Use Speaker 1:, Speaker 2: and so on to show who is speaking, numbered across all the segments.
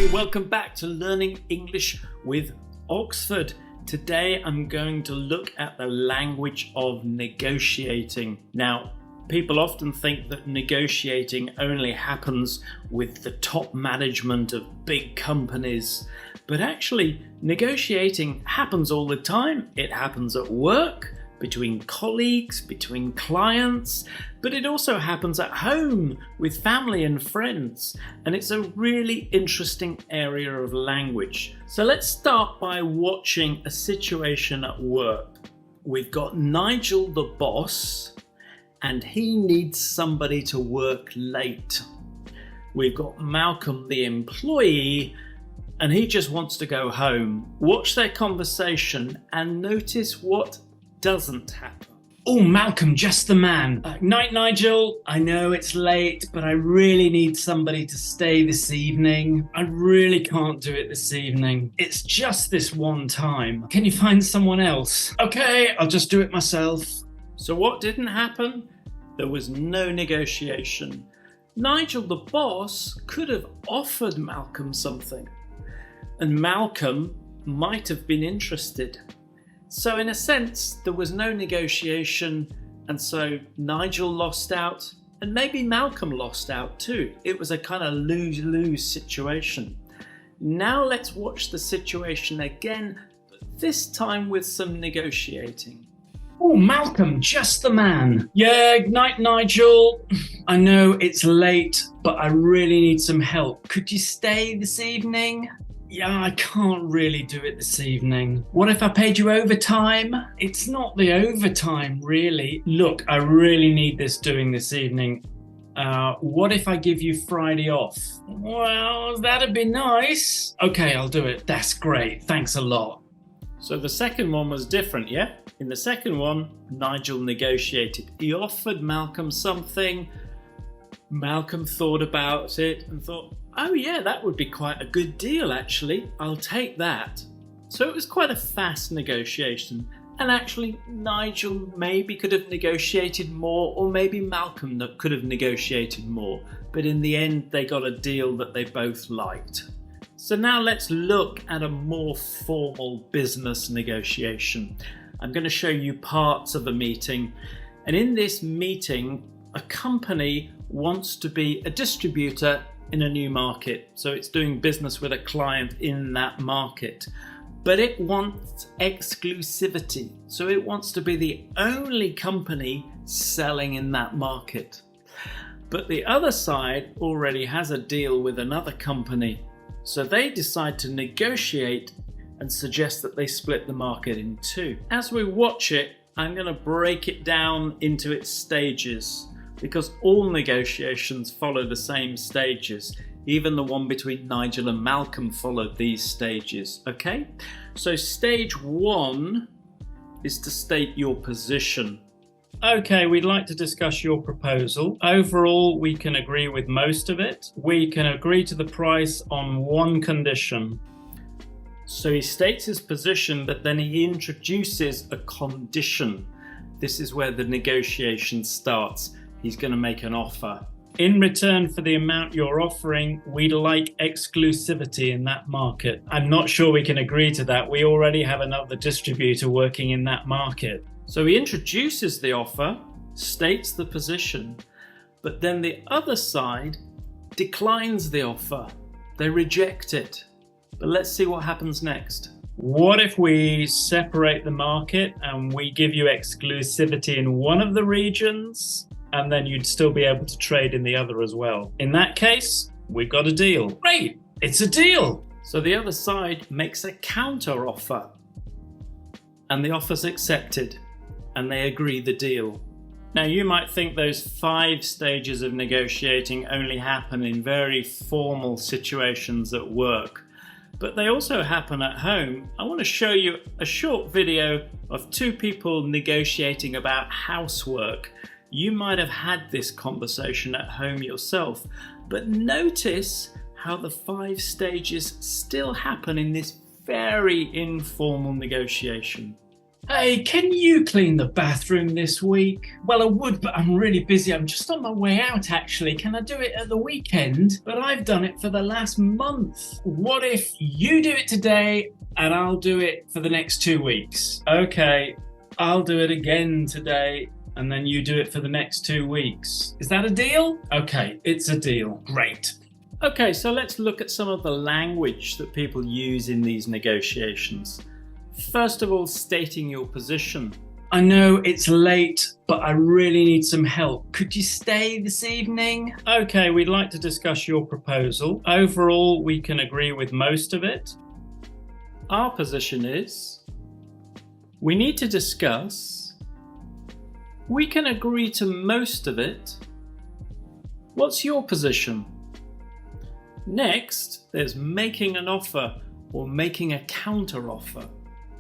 Speaker 1: Hey, welcome back to Learning English with Oxford. Today I'm going to look at the language of negotiating. Now, people often think that negotiating only happens with the top management of big companies, but actually negotiating happens all the time. It happens at work, between colleagues, between clients, but it also happens at home with family and friends, and it's a really interesting area of language. So let's start by watching a situation at work. We've got Nigel the boss, and he needs somebody to work late. We've got Malcolm the employee, and he just wants to go home. Watch their conversation and notice what doesn't happen.
Speaker 2: Oh, Malcolm, just the man. Night, Nigel. I know it's late, but I really need somebody to stay this evening. I really can't do it this evening. It's just this one time. Can you find someone else? Okay, I'll just do it myself.
Speaker 1: So what didn't happen? There was no negotiation. Nigel the boss could have offered Malcolm something, and Malcolm might have been interested. So in a sense, there was no negotiation, and so Nigel lost out, and maybe Malcolm lost out too. It was a kind of lose-lose situation. Now let's watch the situation again, but this time with some negotiating.
Speaker 2: Oh, Malcolm, just the man. Yeah, night, Nigel. I know it's late, but I really need some help. Could you stay this evening? Yeah, I can't really do it this evening. What if I paid you overtime? It's not the overtime, really. Look, I really need this doing this evening. What if I give you Friday off? Well, that'd be nice. Okay, I'll do it. That's great. Thanks a lot.
Speaker 1: So the second one was different, yeah? In the second one, Nigel negotiated. He offered Malcolm something. Malcolm thought about it and thought, oh yeah, that would be quite a good deal actually. I'll take that. So it was quite a fast negotiation. And actually, Nigel maybe could have negotiated more, or maybe Malcolm could have negotiated more. But in the end, they got a deal that they both liked. So now let's look at a more formal business negotiation. I'm going to show you parts of a meeting. And in this meeting, a company wants to be a distributor in a new market. So it's doing business with a client in that market. But it wants exclusivity. So it wants to be the only company selling in that market. But the other side already has a deal with another company. So they decide to negotiate and suggest that they split the market in two. As we watch it, I'm going to break it down into its stages, because all negotiations follow the same stages. Even the one between Nigel and Malcolm followed these stages, okay? So stage one is to state your position. Okay, we'd like to discuss your proposal. Overall, we can agree with most of it. We can agree to the price on one condition. So he states his position, but then he introduces a condition. This is where the negotiation starts. He's going to make an offer. In return for the amount you're offering, we'd like exclusivity in that market. I'm not sure we can agree to that. We already have another distributor working in that market. So he introduces the offer, states the position, but then the other side declines the offer. They reject it. But let's see what happens next. What if we separate the market and we give you exclusivity in one of the regions, and then you'd still be able to trade in the other as well? In that case, we've got a deal. Great, it's a deal. So the other side makes a counter offer, and the offer's accepted, and they agree the deal. Now you might think those 5 stages of negotiating only happen in very formal situations at work, but they also happen at home. I want to show you a short video of 2 people negotiating about housework. You might have had this conversation at home yourself, but notice how the 5 stages still happen in this very informal negotiation.
Speaker 2: Hey, can you clean the bathroom this week? Well, I would, but I'm really busy. I'm just on my way out, actually. Can I do it at the weekend? But I've done it for the last month. What if you do it today and I'll do it for the next 2 weeks? Okay, I'll do it again today and then you do it for the next 2 weeks. Is that a deal? Okay, it's a deal. Great.
Speaker 1: Okay, so let's look at some of the language that people use in these negotiations. First of all, stating your position.
Speaker 2: I know it's late, but I really need some help. Could you stay this evening?
Speaker 1: Okay, we'd like to discuss your proposal. Overall, we can agree with most of it. Our position is, we need to discuss. We can agree to most of it. What's your position? Next, there's making an offer or making a counter offer.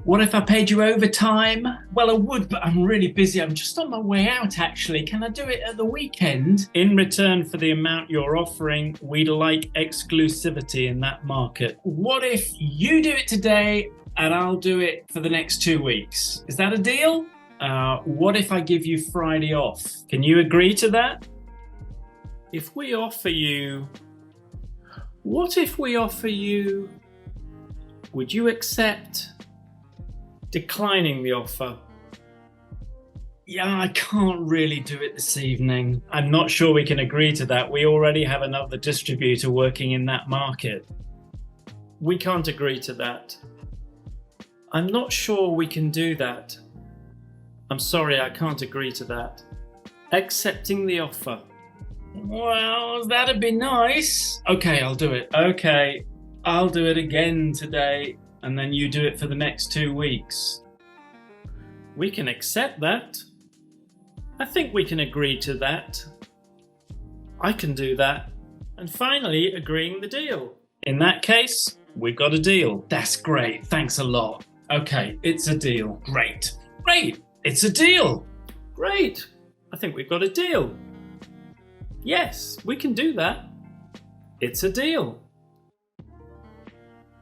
Speaker 2: What if I paid you overtime? Well, I would, but I'm really busy. I'm just on my way out, actually. Can I do it at the weekend?
Speaker 1: In return for the amount you're offering, we'd like exclusivity in that market.
Speaker 2: What if you do it today and I'll do it for the next 2 weeks? Is that a deal? What if I give you Friday off?
Speaker 1: Can you agree to that? If we offer you... What if we offer you... Would you accept... declining the offer?
Speaker 2: Yeah, I can't really do it this evening.
Speaker 1: I'm not sure we can agree to that. We already have another distributor working in that market. We can't agree to that. I'm not sure we can do that. I'm sorry, I can't agree to that. Accepting the offer.
Speaker 2: Well, that'd be nice. Okay, I'll do it.
Speaker 1: Okay, I'll do it again today. And then you do it for the next 2 weeks. We can accept that. I think we can agree to that. I can do that. And finally, agreeing the deal. In that case, we've got a deal.
Speaker 2: That's great. Thanks a lot.
Speaker 1: Okay, it's a deal.
Speaker 2: Great. Great. It's a deal.
Speaker 1: Great. I think we've got a deal. Yes, we can do that. It's a deal.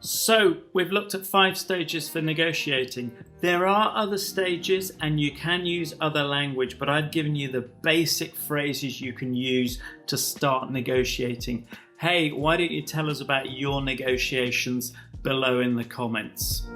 Speaker 1: So, we've looked at 5 stages for negotiating. There are other stages and you can use other language, but I've given you the basic phrases you can use to start negotiating. Hey, why don't you tell us about your negotiations below in the comments?